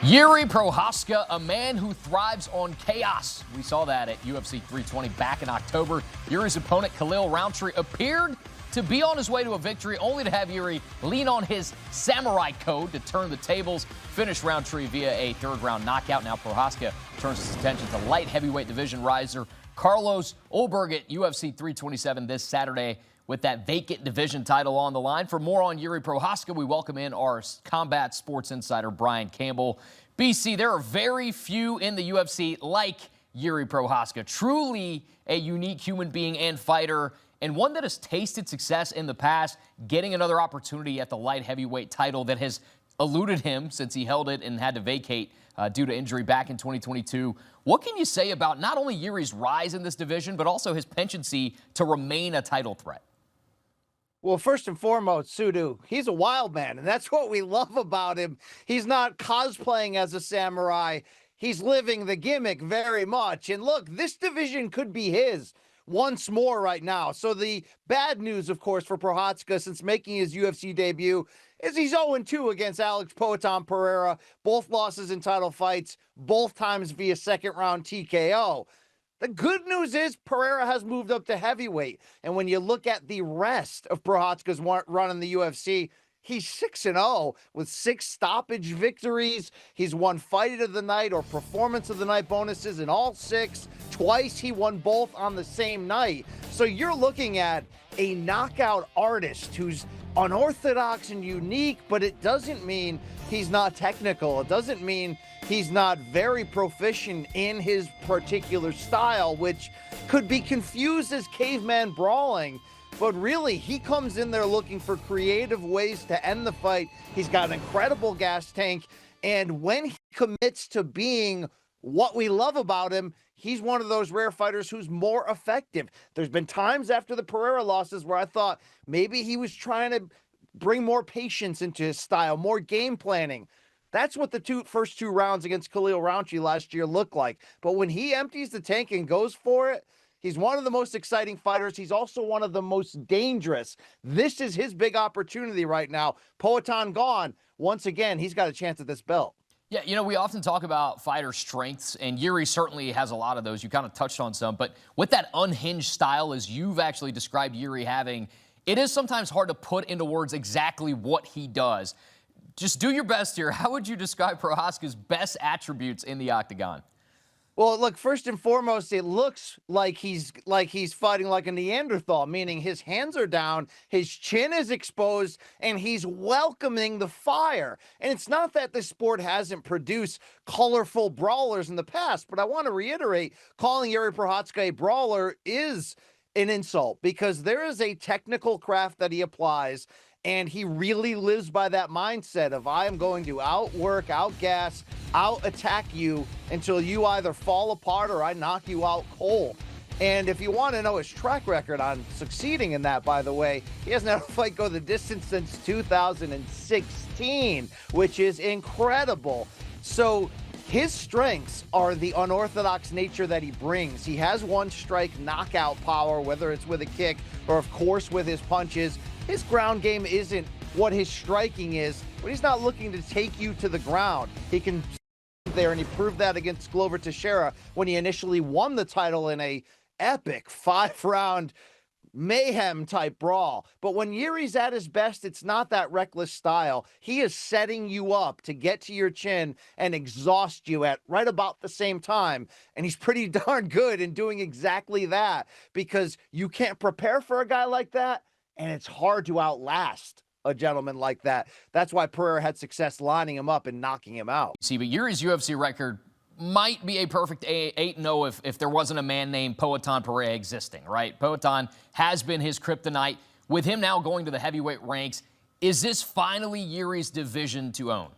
Jiří Procházka, a man who thrives on chaos. We saw that at UFC 320 back in October. Jiří's opponent, Khalil Rountree, appeared to be on his way to a victory, only to have Jiří lean on his samurai code to turn the tables, finish Rountree via a third-round knockout. Now Procházka turns his attention to light heavyweight division riser Carlos Ulberg at UFC 327 this Saturday with that vacant division title on the line. For more on Jiří Procházka, we welcome in our combat sports insider, Brian Campbell. BC, there are very few in the UFC like Jiří Procházka, truly a unique human being and fighter, and one that has tasted success in the past, getting another opportunity at the light heavyweight title that has eluded him since he held it and had to vacate due to injury back in 2022. What can you say about not only Jiří's rise in this division, but also his penchantcy to remain a title threat? Well, first and foremost, Sudu, he's a wild man, and that's what we love about him. He's not cosplaying as a samurai. He's living the gimmick very much. And look, this division could be his once more right now. So the bad news, of course, for Procházka since making his UFC debut is he's 0-2 against Alex Poatan Pereira. Both losses in title fights, both times via second-round TKO. The good news is Pereira has moved up to heavyweight. And when you look at the rest of Procházka's run in the UFC, he's 6-0 with 6 stoppage victories. He's won Fight of the Night or Performance of the Night bonuses in all 6. Twice he won both on the same night. So you're looking at a knockout artist who's unorthodox and unique, but it doesn't mean he's not technical. It doesn't mean he's not very proficient in his particular style, which could be confused as caveman brawling. But really, he comes in there looking for creative ways to end the fight. He's got an incredible gas tank. And when he commits to being what we love about him, he's one of those rare fighters who's more effective. There's been times after the Pereira losses where I thought maybe he was trying to bring more patience into his style, more game planning. That's what the first two rounds against Khalil Rountree last year looked like. But when he empties the tank and goes for it, he's one of the most exciting fighters. He's also one of the most dangerous. This is his big opportunity right now. Poatan gone. Once again, he's got a chance at this belt. Yeah, you know, we often talk about fighter strengths, and Jiří certainly has a lot of those. You kind of touched on some, but with that unhinged style, as you've actually described Jiří having, it is sometimes hard to put into words exactly what he does. Just do your best here. How would you describe Procházka's best attributes in the octagon? Well, look, first and foremost, it looks like he's fighting like a Neanderthal, meaning his hands are down, his chin is exposed, and he's welcoming the fire. And it's not that this sport hasn't produced colorful brawlers in the past, but I want to reiterate, calling Jiří Procházka a brawler is an insult because there is a technical craft that he applies. And he really lives by that mindset of I am going to outwork, outgas, out-attack you until you either fall apart or I knock you out cold. And if you want to know his track record on succeeding in that, by the way, he hasn't had a fight go the distance since 2016, which is incredible. So his strengths are the unorthodox nature that he brings. He has one-strike knockout power, whether it's with a kick or, of course, with his punches. His ground game isn't what his striking is, but he's not looking to take you to the ground. He can there, and he proved that against Glover Teixeira when he initially won the title in a epic 5-round mayhem-type brawl. But when Jiří's at his best, it's not that reckless style. He is setting you up to get to your chin and exhaust you at right about the same time. And he's pretty darn good in doing exactly that because you can't prepare for a guy like that. And it's hard to outlast a gentleman like that. That's why Pereira had success lining him up and knocking him out. See, but Jiří's UFC record might be a perfect 8-0 if there wasn't a man named Poatan Pereira existing, right? Poatan has been his kryptonite. With him now going to the heavyweight ranks, is this finally Jiří's division to own?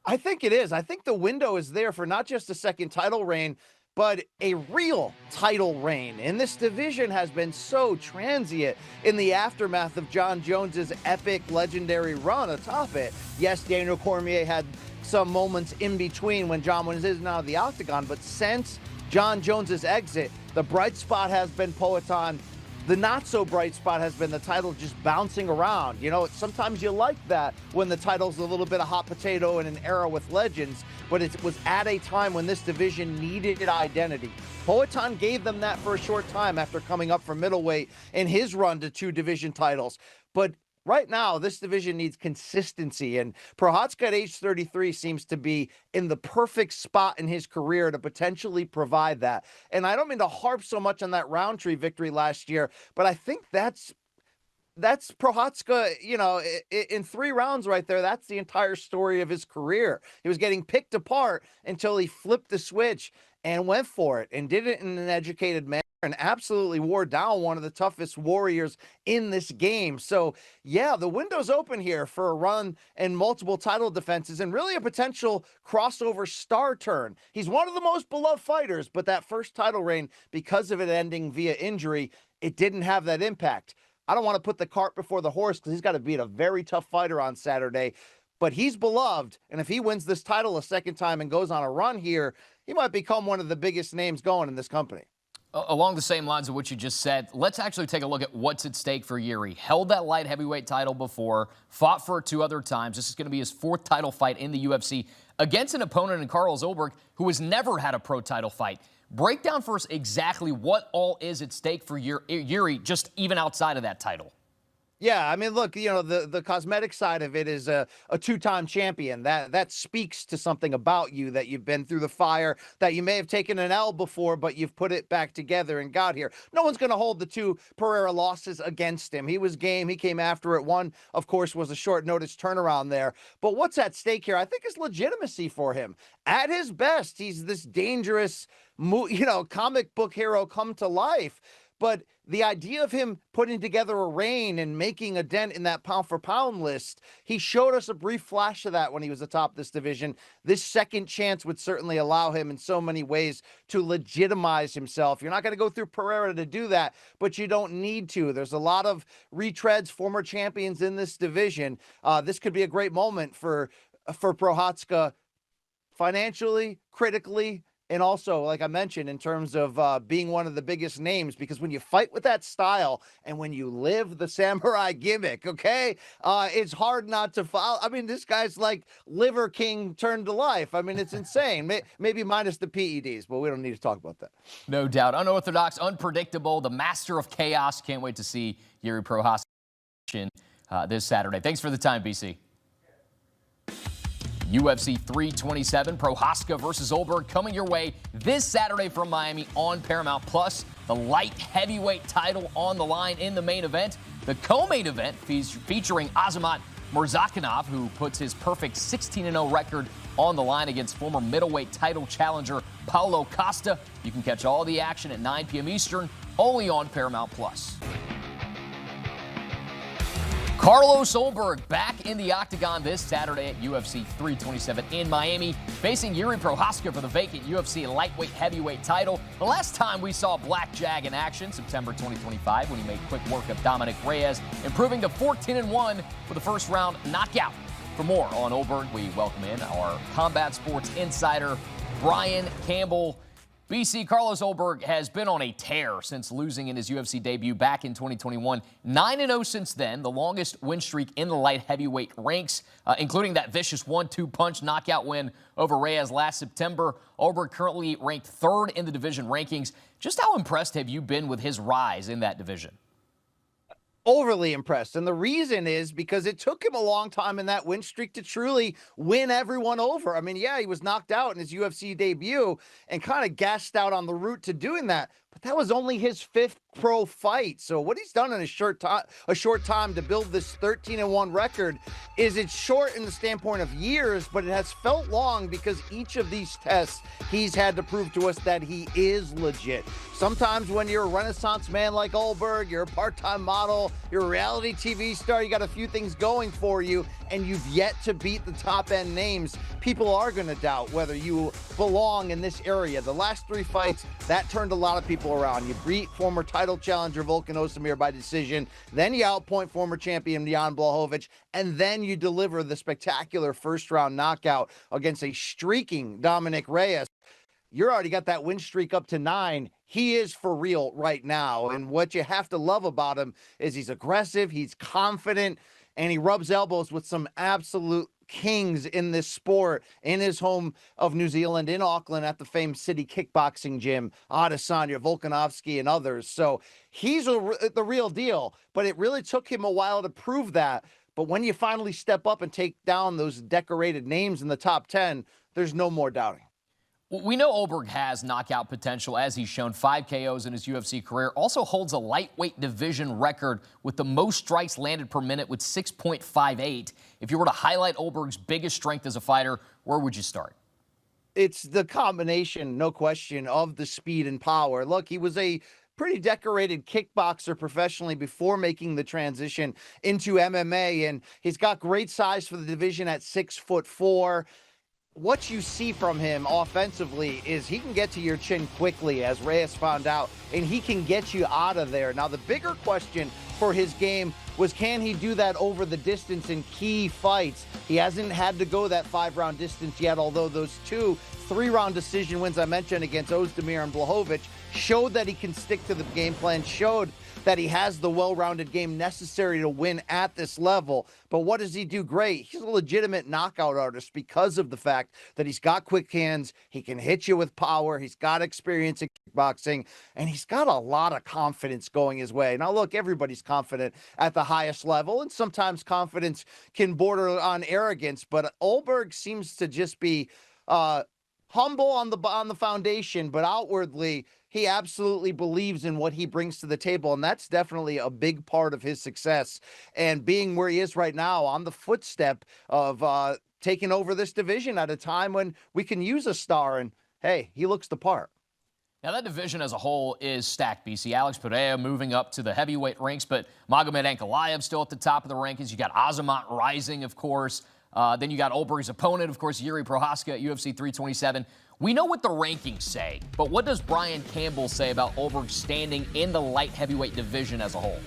I think it is. I think the window is there for not just a second title reign, but a real title reign. And this division has been so transient in the aftermath of John Jones's epic, legendary run atop it. Yes, Daniel Cormier had some moments in between when John was in and out of the octagon, but since John Jones's exit, the bright spot has been Poatan. The not so bright spot has been the title just bouncing around. You know, sometimes you like that when the title's a little bit of hot potato in an era with legends, but it was at a time when this division needed identity. Poatan gave them that for a short time after coming up from middleweight in his run to 2 division titles. But right now, this division needs consistency, and Procházka at age 33 seems to be in the perfect spot in his career to potentially provide that. And I don't mean to harp so much on that Roundtree victory last year, but I think that's Procházka, you know, in 3 rounds right there. That's the entire story of his career. He was getting picked apart until he flipped the switch and went for it and did it in an educated manner and absolutely wore down one of the toughest warriors in this game. So, yeah, the window's open here for a run and multiple title defenses and really a potential crossover star turn. He's one of the most beloved fighters, but that first title reign, because of it ending via injury, it didn't have that impact. I don't want to put the cart before the horse because he's got to beat a very tough fighter on Saturday, but he's beloved. And if he wins this title a second time and goes on a run here, he might become one of the biggest names going in this company. Along the same lines of what you just said, let's actually take a look at what's at stake for Jiří. Held that light heavyweight title before, fought for it 2 other times. This is going to be his 4th title fight in the UFC against an opponent in Carlos Ulberg who has never had a pro title fight. Break down for us exactly what all is at stake for Jiří, just even outside of that title. Yeah, I mean, look, you know, the cosmetic side of it is a 2-time champion. That speaks to something about you, that you've been through the fire, that you may have taken an L before, but you've put it back together and got here. No one's going to hold the 2 Pereira losses against him. He was game. He came after it. One, of course, was a short notice turnaround there. But what's at stake here, I think, is legitimacy for him. At his best, he's this dangerous, you know, comic book hero come to life. But the idea of him putting together a reign and making a dent in that pound-for-pound list, he showed us a brief flash of that when he was atop this division. This second chance would certainly allow him in so many ways to legitimize himself. You're not going to go through Pereira to do that, but you don't need to. There's a lot of retreads, former champions in this division. This could be a great moment for Procházka financially, critically, and also, like I mentioned, in terms of being one of the biggest names, because when you fight with that style and when you live the samurai gimmick, okay, it's hard not to follow. I mean, this guy's like Liver King turned to life. I mean, it's insane. Maybe minus the PEDs, but we don't need to talk about that. No doubt. Unorthodox, unpredictable, the master of chaos. Can't wait to see Jiří Procházka this Saturday. Thanks for the time, BC. UFC 327, Procházka versus Ulberg, coming your way this Saturday from Miami on Paramount+. The light heavyweight title on the line in the main event. The co-main event featuring Azamat Murzakanov, who puts his perfect 16-0 record on the line against former middleweight title challenger Paulo Costa. You can catch all the action at 9 p.m. Eastern, only on Paramount+. Carlos Ulberg back in the octagon this Saturday at UFC 327 in Miami, facing Jiří Procházka for the vacant UFC lightweight heavyweight title. The last time we saw Black Jag in action, September 2025, when he made quick work of Dominic Reyes, improving to 14-1 with a first-round knockout. For more on Ulberg, we welcome in our combat sports insider, Brian Campbell. BC, Carlos Ulberg has been on a tear since losing in his UFC debut back in 2021. 9-0 since then, the longest win streak in the light heavyweight ranks, including that vicious 1-2 punch knockout win over Reyes last September. Ulberg currently ranked 3rd in the division rankings. Just how impressed have you been with his rise in that division? Overly impressed. And the reason is because it took him a long time in that win streak to truly win everyone over. I mean, yeah, he was knocked out in his UFC debut and kind of gassed out on the route to doing that. But that was only his 5th pro fight. So what he's done in a short time to build this 13-1 record is it's short in the standpoint of years, but it has felt long because each of these tests he's had to prove to us that he is legit. Sometimes when you're a renaissance man like Ulberg, you're a part-time model, you're a reality TV star, you got a few things going for you, and you've yet to beat the top-end names, people are going to doubt whether you belong in this area. The last 3 fights, that turned a lot of people around. You beat former title challenger Volkan Ozdemir by decision, then you outpoint former champion Jan Blachowicz, and then you deliver the spectacular first-round knockout against a streaking Dominic Reyes. You're already got that win streak up to 9. he is for real right now. And what you have to love about him is he's aggressive, he's confident, and he rubs elbows with some absolute kings in this sport in his home of New Zealand, in Auckland, at the famed City Kickboxing Gym, Adesanya, Volkanovski, and others. So he's the real deal, but it really took him a while to prove that. But when you finally step up and take down those decorated names in the top 10, there's no more doubting. We know Ulberg has knockout potential, as he's shown 5 KOs in his UFC career. Also holds a lightweight division record with the most strikes landed per minute with 6.58. If you were to highlight Ulberg's biggest strength as a fighter, where would you start? It's the combination, no question, of the speed and power. Look, he was a pretty decorated kickboxer professionally before making the transition into MMA, and he's got great size for the division at 6'4". What you see from him offensively is he can get to your chin quickly, as Reyes found out, and he can get you out of there. Now, the bigger question for his game was, can he do that over the distance in key fights? He hasn't had to go that 5-round distance yet, although those 2 3-round decision wins I mentioned against Ozdemir and Blachowicz showed that he can stick to the game plan, showed that he has the well-rounded game necessary to win at this level. But what does he do great? He's a legitimate knockout artist because of the fact that he's got quick hands, he can hit you with power, he's got experience in kickboxing, and he's got a lot of confidence going his way. Now, look, everybody's confident at the highest level, and sometimes confidence can border on arrogance, but Ulberg seems to just be humble on the foundation, but outwardly he absolutely believes in what he brings to the table, and that's definitely a big part of his success. And being where he is right now on the footstep of taking over this division at a time when we can use a star, and hey, he looks the part. Now, that division as a whole is stacked, BC. Alex Pereira moving up to the heavyweight ranks, but Magomed Ankalaev still at the top of the rankings. You got Azamat rising, of course. Then you got Ulberg's opponent, of course, Jiří Procházka at UFC 327. We know what the rankings say, but what does Brian Campbell say about Ulberg standing in the light heavyweight division as a whole?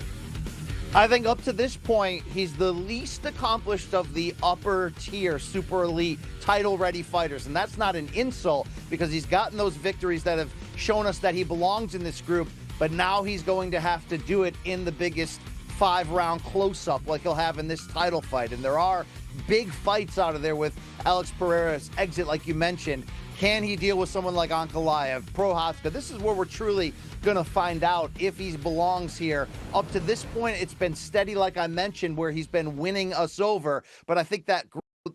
I think up to this point, he's the least accomplished of the upper tier, super elite, title-ready fighters. And that's not an insult, because he's gotten those victories that have shown us that he belongs in this group, but now he's going to have to do it in the biggest 5-round close-up like he'll have in this title fight. And there are big fights out of there with Alex Pereira's exit, like you mentioned. Can he deal with someone like Ankalaev, Procházka? This is where we're truly going to find out if he belongs here. Up to this point, it's been steady, like I mentioned, where he's been winning us over. But I think that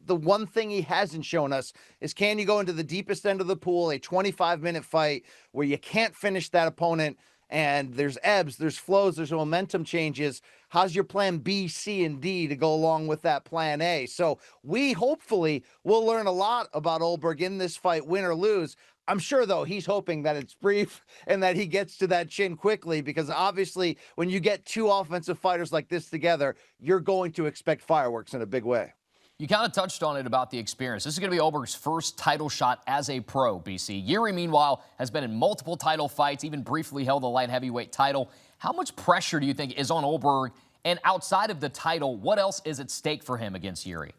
the one thing he hasn't shown us is, can you go into the deepest end of the pool, a 25-minute fight where you can't finish that opponent, and there's ebbs, there's flows, there's momentum changes. How's your plan B, C, and D to go along with that plan A? So we hopefully will learn a lot about Ulberg in this fight, win or lose. I'm sure, though, he's hoping that it's brief and that he gets to that chin quickly, because obviously when you get 2 offensive fighters like this together, you're going to expect fireworks in a big way. You kind of touched on it about the experience. This is going to be Ulberg's first title shot as a pro, BC. Jiří, meanwhile, has been in multiple title fights, even briefly held the light heavyweight title. How much pressure do you think is on Ulberg? And outside of the title, what else is at stake for him against Jiří?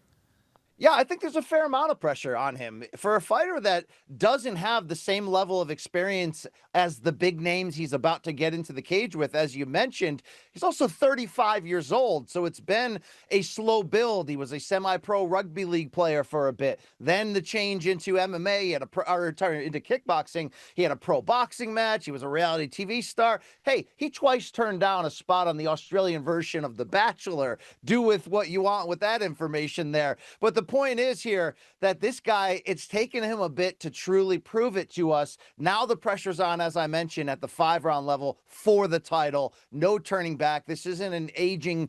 Yeah, I think there's a fair amount of pressure on him. For a fighter that doesn't have the same level of experience as the big names he's about to get into the cage with, as you mentioned, he's also 35 years old, so it's been a slow build. He was a semi-pro rugby league player for a bit. Then the change into MMA, he had into kickboxing. He had a pro boxing match. He was a reality TV star. Hey, he twice turned down a spot on the Australian version of The Bachelor. Do with what you want with that information there. But the point is here that this guy, it's taken him a bit to truly prove it to us. Now the pressure's on, as I mentioned, at the 5-round level for the title. No turning back. This isn't an aging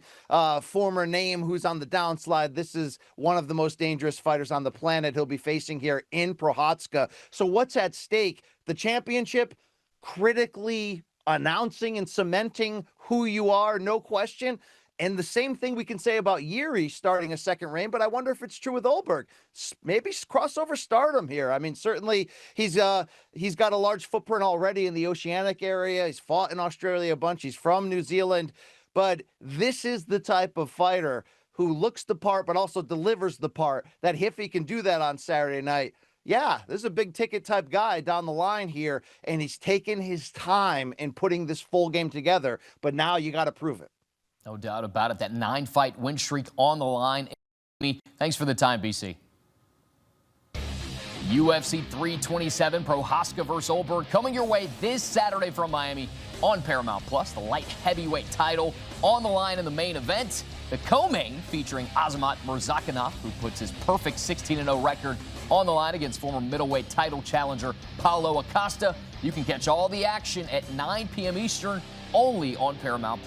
former name who's on the downslide. This is one of the most dangerous fighters on the planet he'll be facing here in Procházka. So what's at stake? The championship, critically announcing and cementing who you are, no question. And the same thing we can say about Jiří starting a second reign, but I wonder if it's true with Ulberg. Maybe crossover stardom here. I mean, certainly he's got a large footprint already in the Oceanic area. He's fought in Australia a bunch. He's from New Zealand. But this is the type of fighter who looks the part but also delivers the part, that if he can do that on Saturday night, yeah, this is a big ticket type guy down the line here, and he's taken his time in putting this full game together. But now you got to prove it. No doubt about it. That 9-fight win streak on the line. Thanks for the time, BC. UFC 327, Procházka versus Ulberg, coming your way this Saturday from Miami on Paramount+. The light heavyweight title on the line in the main event. The co-main featuring Azamat Murzakanov, who puts his perfect 16-0 record on the line against former middleweight title challenger Paulo Acosta. You can catch all the action at 9 p.m. Eastern only on Paramount+.